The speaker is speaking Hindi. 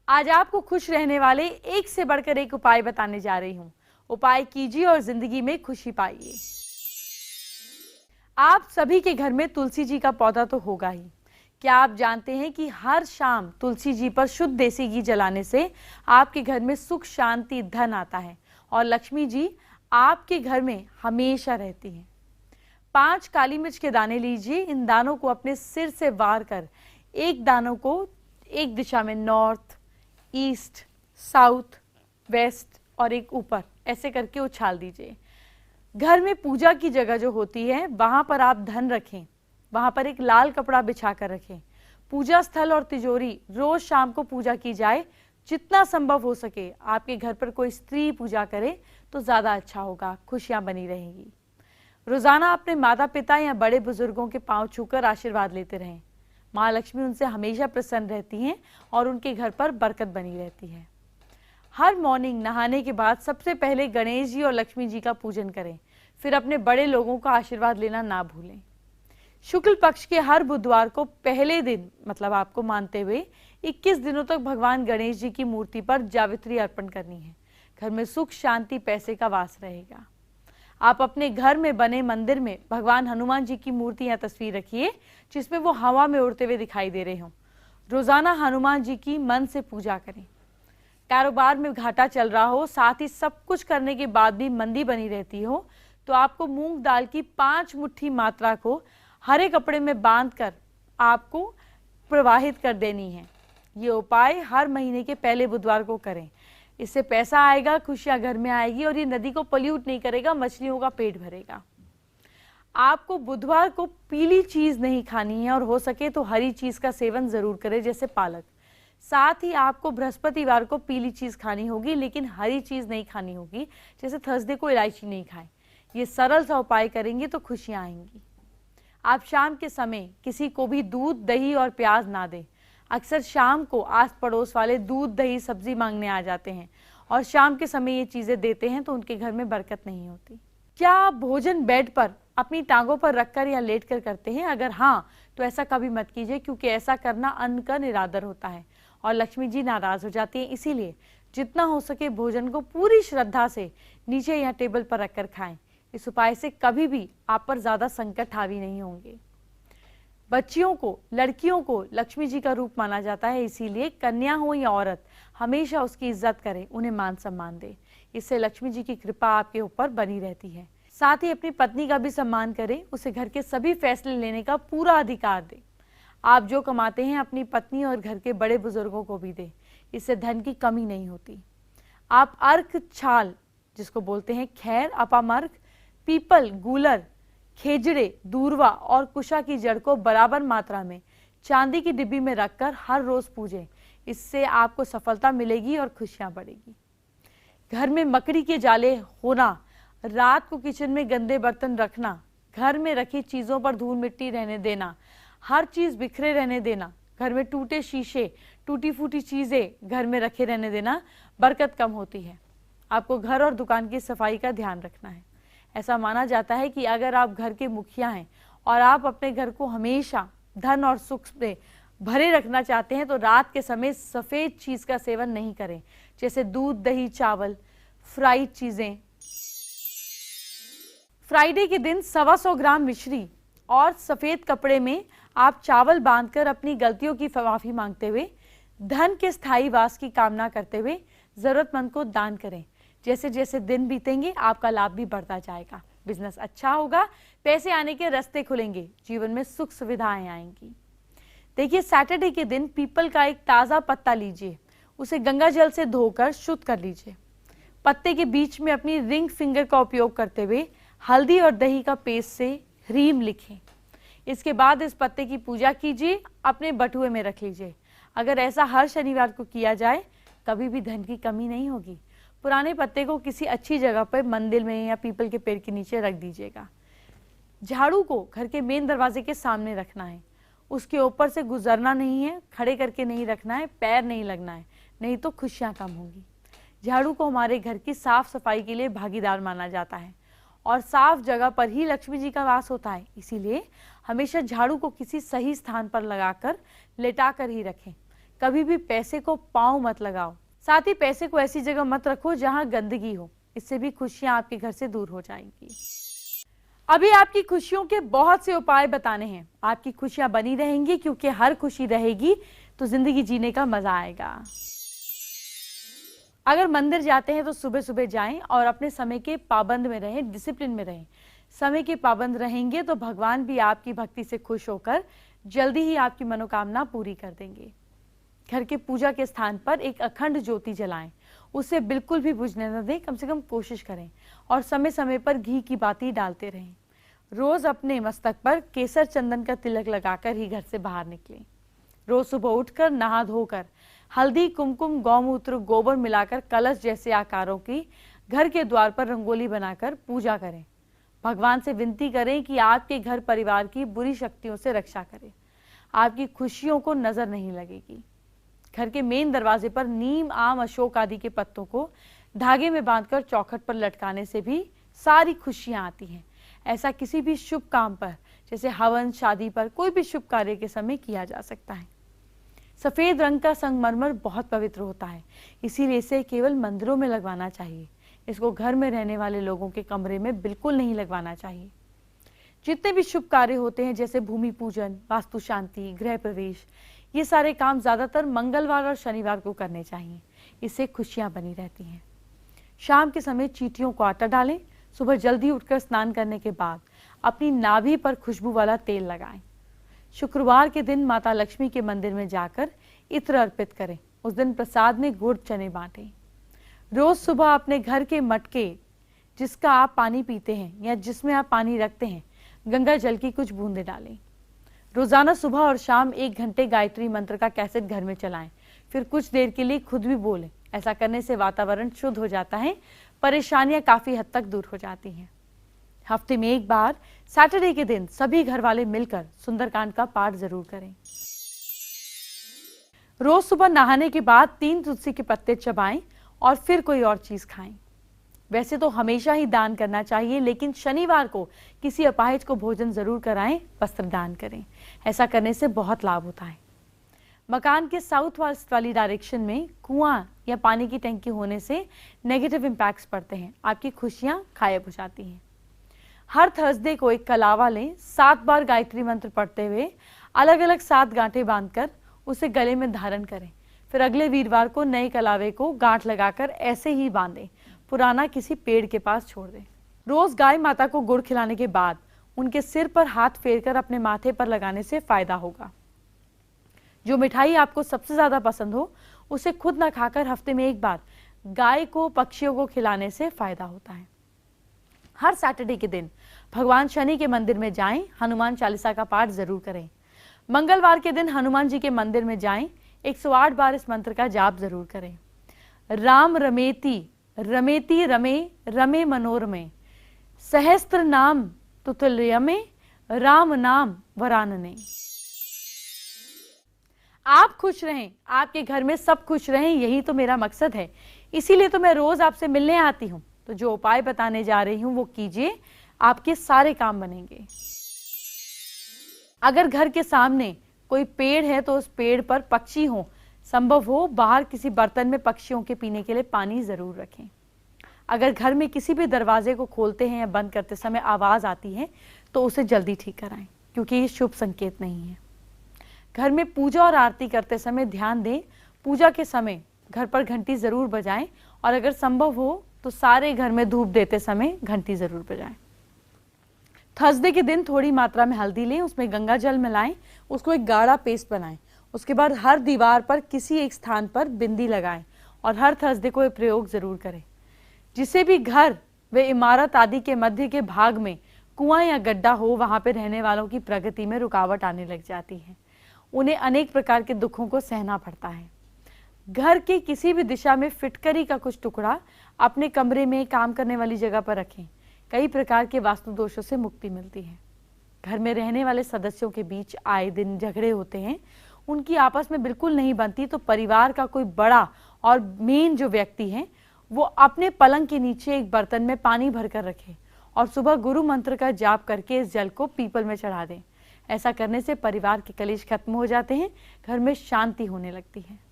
आज आपको खुश रहने वाले एक से बढ़कर एक उपाय बताने जा रही हूँ। उपाय कीजिए और जिंदगी में खुशी पाइए। आप सभी के घर में तुलसी जी का पौधा तो होगा ही। क्या आप जानते हैं कि हर शाम तुलसी जी पर शुद्ध देसी घी जलाने से आपके घर में सुख, शांति, धन आता है और लक्ष्मी जी आपके घर में हमेशा रहती हैं। 5 काली मिर्च के दाने लीजिए। इन दानों को अपने सिर से वार कर एक दानों को एक दिशा में नॉर्थ, ईस्ट, साउथ, वेस्ट और एक ऊपर ऐसे करके उछाल दीजिए। घर में पूजा की जगह जो होती है वहां पर आप धन रखें, वहां पर एक लाल कपड़ा बिछा कर रखें। पूजा स्थल और तिजोरी रोज शाम को पूजा की जाए। जितना संभव हो सके आपके घर पर कोई स्त्री पूजा करे तो ज्यादा अच्छा होगा, खुशियां बनी रहेंगी। रोजाना अपने माता पिता या बड़े बुजुर्गों के पांव छूकर आशीर्वाद लेते रहें। माँ लक्ष्मी उनसे हमेशा प्रसन्न रहती हैं और उनके घर पर बरकत बनी रहती है। हर मॉर्निंग नहाने के बाद सबसे पहले गणेश जी और लक्ष्मी जी का पूजन करें, फिर अपने बड़े लोगों का आशीर्वाद लेना ना भूलें। शुक्ल पक्ष के हर बुधवार को पहले दिन मतलब आपको मानते हुए 21 दिनों तक भगवान गणेश जी की मूर्ति पर जावित्री अर्पण करनी है। घर में सुख, शांति, पैसे का वास रहेगा। आप अपने घर में बने मंदिर में भगवान हनुमान जी की मूर्ति या तस्वीर रखिए जिसमें वो हवा में उड़ते हुए दिखाई दे रहे हों। रोजाना हनुमान जी की मन से पूजा करें। कारोबार में घाटा चल रहा हो, साथ ही सब कुछ करने के बाद भी मंदी बनी रहती हो, तो आपको मूंग दाल की 5 मुट्ठी मात्रा को हरे कपड़े में बांधकर आपको प्रवाहित कर देनी है। ये उपाय हर महीने के पहले बुधवार को करें। इससे पैसा आएगा, खुशियां घर में आएगी और ये नदी को पोल्यूट नहीं करेगा, मछलियों का पेट भरेगा। आपको बुधवार को पीली चीज नहीं खानी है और हो सके तो हरी चीज का सेवन जरूर करें, जैसे पालक। साथ ही आपको बृहस्पतिवार को पीली चीज खानी होगी लेकिन हरी चीज नहीं खानी होगी, जैसे थर्सडे को इलायची नहीं खाएं। ये सरल सा उपाय करेंगे तो खुशियां आएंगी। आप शाम के समय किसी को भी दूध, दही और प्याज ना दें। अक्सर शाम को आस पड़ोस वाले दूध, दही, सब्जी मांगने आ जाते हैं और शाम के समय ये चीजें देते हैं तो उनके घर में बरकत नहीं होती। क्या आप भोजन बेड पर अपनी टांगों पर रखकर या लेटकर करते हैं? अगर हाँ तो ऐसा कभी मत कीजिए, क्योंकि ऐसा करना अन्न का निरादर होता है और लक्ष्मी जी नाराज हो जाती है। इसीलिए जितना हो सके भोजन को पूरी श्रद्धा से नीचे या टेबल पर रखकर खाएं। इस उपाय से कभी भी आप पर ज्यादा संकट हावी नहीं होंगे। बच्चियों को, लड़कियों को लक्ष्मी जी का रूप माना जाता है, इसीलिए कन्या हो या औरत हमेशा उसकी इज्जत करें, उन्हें मान सम्मान दें। इससे लक्ष्मी जी की कृपा आपके ऊपर बनी रहती है। साथ ही अपनी पत्नी का भी सम्मान करें, उसे घर के सभी फैसले लेने का पूरा अधिकार दें। आप जो कमाते हैं अपनी पत्नी और घर के बड़े बुजुर्गों को भी दें, इससे धन की कमी नहीं होती। आप अर्क छाल, जिसको बोलते हैं खैर, अपामर्क, पीपल, गूलर, खेजड़े, दूरवा और कुशा की जड़ को बराबर मात्रा में चांदी की डिब्बी में रखकर हर रोज पूजें। इससे आपको सफलता मिलेगी और खुशियां बढ़ेगी। घर में मकड़ी के जाले होना, रात को किचन में गंदे बर्तन रखना, घर में रखी चीजों पर धूल मिट्टी रहने देना, हर चीज बिखरे रहने देना, घर में टूटे शीशे, टूटी फूटी चीजें घर में रखे रहने देना, बरकत कम होती है। आपको घर और दुकान की सफाई का ध्यान रखना है। ऐसा माना जाता है कि अगर आप घर के मुखिया हैं और आप अपने घर को हमेशा धन और सुख से भरे रखना चाहते हैं तो रात के समय सफेद चीज का सेवन नहीं करें, जैसे दूध, दही, चावल, फ्राइड चीजें। फ्राइडे के दिन 125 ग्राम मिश्री और सफेद कपड़े में आप चावल बांधकर अपनी गलतियों की माफी मांगते हुए, धन के स्थायी वास की कामना करते हुए जरूरतमंद को दान करें। जैसे जैसे दिन बीतेंगे आपका लाभ भी बढ़ता जाएगा, बिजनेस अच्छा होगा, पैसे आने के रास्ते खुलेंगे, जीवन में सुख सुविधाएं आएंगी। देखिए, सैटरडे के दिन पीपल का एक ताजा पत्ता लीजिए, उसे गंगा जल से धोकर शुद्ध कर लीजिए। पत्ते के बीच में अपनी रिंग फिंगर का उपयोग करते हुए हल्दी और दही का पेस्ट से ह्रीम लिखें। इसके बाद इस पत्ते की पूजा कीजिए, अपने बटुए में रख लीजिए। अगर ऐसा हर शनिवार को किया जाए कभी भी धन की कमी नहीं होगी। पुराने पत्ते को किसी अच्छी जगह पर मंदिर में या पीपल के पेड़ के नीचे रख दीजिएगा। झाड़ू को घर के मेन दरवाजे के सामने रखना है, उसके ऊपर से गुजरना नहीं है, खड़े करके नहीं रखना है, पैर नहीं लगना है, नहीं तो खुशियां कम होंगी। झाड़ू को हमारे घर की साफ सफाई के लिए भागीदार माना जाता है और साफ जगह पर ही लक्ष्मी जी का वास होता है। इसीलिए हमेशा झाड़ू को किसी सही स्थान पर लगाकर लेटा कर ही रखें। कभी भी पैसे को पांव मत लगाओ। साथ ही पैसे को ऐसी जगह मत रखो जहां गंदगी हो, इससे भी खुशियां आपके घर से दूर हो जाएंगी। अभी आपकी खुशियों के बहुत से उपाय बताने हैं। आपकी खुशियां बनी रहेंगी, क्योंकि हर खुशी रहेगी तो जिंदगी जीने का मजा आएगा। अगर मंदिर जाते हैं तो सुबह सुबह जाएं और अपने समय के पाबंद में रहें, डिसिप्लिन में रहें। समय के पाबंद रहेंगे तो भगवान भी आपकी भक्ति से खुश होकर जल्दी ही आपकी मनोकामना पूरी कर देंगे। घर के पूजा के स्थान पर एक अखंड ज्योति जलाएं, उसे बिल्कुल भी बुझने न दें, कम से कम कोशिश करें। और समय समय पर घी की बाती डालते रहें। रोज अपने मस्तक पर केसर चंदन का तिलक लगाकर ही घर से बाहर निकलें। रोज सुबह उठकर नहा धोकर हल्दी, कुमकुम, गौमूत्र, गोबर मिलाकर कलश जैसे आकारों की घर के द्वार पर रंगोली बनाकर पूजा करें। भगवान से विनती करें कि आपके घर परिवार की बुरी शक्तियों से रक्षा करें। आपकी खुशियों को नजर नहीं लगेगी। घर के मेन दरवाजे पर नीम, आम, अशोक आदि के पत्तों को धागे में बांधकर चौखट पर लटकाने से भी सारी खुशियां आती हैं। ऐसा किसी भी शुभ काम पर, जैसे हवन, शादी पर, कोई भी शुभ कार्य के समय किया जा सकता है। सफेद रंग का संगमरमर बहुत पवित्र होता है, इसीलिए इसे केवल मंदिरों में लगवाना चाहिए। इसको घर में रहने वाले लोगों के कमरे में बिल्कुल नहीं लगवाना चाहिए। जितने भी शुभ कार्य होते हैं, जैसे भूमि पूजन, वास्तु शांति, गृह प्रवेश, ये सारे काम ज्यादातर मंगलवार और शनिवार को करने चाहिए। इससे खुशियां बनी रहती हैं। शाम के समय चींटियों को आटा डालें। सुबह जल्दी उठकर स्नान करने के बाद अपनी नाभि पर खुशबू वाला तेल लगाएं। शुक्रवार के दिन माता लक्ष्मी के मंदिर में जाकर इत्र अर्पित करें। उस दिन प्रसाद में गुड़ चने बांटें। रोज सुबह अपने घर के मटके, जिसका आप पानी पीते हैं या जिसमें आप पानी रखते हैं, गंगा जल की कुछ बूंदें डालें। रोजाना सुबह और शाम 1 घंटे गायत्री मंत्र का कैसेट घर में चलाएं। फिर कुछ देर के लिए खुद भी बोलें। ऐसा करने से वातावरण शुद्ध हो जाता है, परेशानियां काफी हद तक दूर हो जाती हैं। हफ्ते में एक बार सैटरडे के दिन सभी घर वाले मिलकर सुंदरकांड का पाठ जरूर करें। रोज सुबह नहाने के बाद 3 तुलसी के पत्ते चबाएं और फिर कोई और चीज खाएं। वैसे तो हमेशा ही दान करना चाहिए, लेकिन शनिवार को किसी अपाहिज को भोजन जरूर कराएं, वस्त्र दान करें। ऐसा करने से बहुत लाभ होता है। मकान के साउथ वेस्ट वाली डायरेक्शन में कुआं या पानी की टंकी होने से नेगेटिव इंपैक्ट्स पड़ते हैं। आपकी खुशियां गायब हो जाती हैं। हर थर्सडे को एक कलावा लें। 7 बार गायत्री मंत्र पढ़ते हुए अलग अलग 7 गांठें बांधकर उसे गले में धारण करें। फिर अगले वीरवार को नए कलावे को गांठ लगाकर ऐसे ही बांधें। पुराना किसी पेड़ के पास छोड़ दें। रोज गाय माता को गुड़ खिलाने के बाद उनके सिर पर हाथ फेरकर अपने माथे पर लगाने से फायदा होगा। जो मिठाई आपको सबसे ज्यादा पसंद हो, उसे खुद न खाकर हफ्ते में एक बार गाय को, पक्षियों को खिलाने से फायदा होता है। हर सैटरडे के दिन भगवान शनि के मंदिर में जाएं। हनुमान चालीसा का पाठ जरूर करें। मंगलवार के दिन हनुमान जी के मंदिर में जाएं। 108 बार इस मंत्र का जाप जरूर करें। राम रमेति रमेति रमे रमे मनोरमे, सहस्त्र नाम तुतुल्यमे, राम नाम वरानने। आप खुश रहें, आपके घर में सब खुश रहें, यही तो मेरा मकसद है। इसीलिए तो मैं रोज आपसे मिलने आती हूँ। तो जो उपाय बताने जा रही हूँ वो कीजिए, आपके सारे काम बनेंगे। अगर घर के सामने कोई पेड़ है तो उस पेड़ पर पक्षी हो, संभव हो बाहर किसी बर्तन में पक्षियों के पीने के लिए पानी जरूर रखें। अगर घर में किसी भी दरवाजे को खोलते हैं या बंद करते समय आवाज आती है तो उसे जल्दी ठीक कराएं, क्योंकि ये शुभ संकेत नहीं है। घर में पूजा और आरती करते समय ध्यान दें। पूजा के समय घर पर घंटी जरूर बजाएं और अगर संभव हो तो सारे घर में धूप देते समय घंटी जरूर बजाएं। थर्सडे के दिन थोड़ी मात्रा में हल्दी लें, उसमें गंगा जल मिलाएं, उसको एक गाढ़ा पेस्ट बनाएं। उसके बाद हर दीवार पर किसी एक स्थान पर बिंदी लगाएं और हर थर्सडे को ये प्रयोग जरूर करें। जिसे भी घर व इमारत आदि के मध्य के भाग में कुआं या गड्ढा हो, वहां पर रहने वालों की प्रगति में रुकावट आने लग जाती है। उन्हें अनेक प्रकार के दुखों को सहना पड़ता है। घर के किसी भी दिशा में फिटकरी का कुछ टुकड़ा अपने कमरे में, काम करने वाली जगह पर रखें। कई प्रकार के वास्तु दोषों से मुक्ति मिलती है। घर में रहने वाले सदस्यों के बीच आए दिन झगड़े होते हैं, उनकी आपस में बिल्कुल नहीं बनती, तो परिवार का कोई बड़ा और मेन जो व्यक्ति है वो अपने पलंग के नीचे एक बर्तन में पानी भरकर रखे और सुबह गुरु मंत्र का जाप करके इस जल को पीपल में चढ़ा दें। ऐसा करने से परिवार के कलेश खत्म हो जाते हैं, घर में शांति होने लगती है।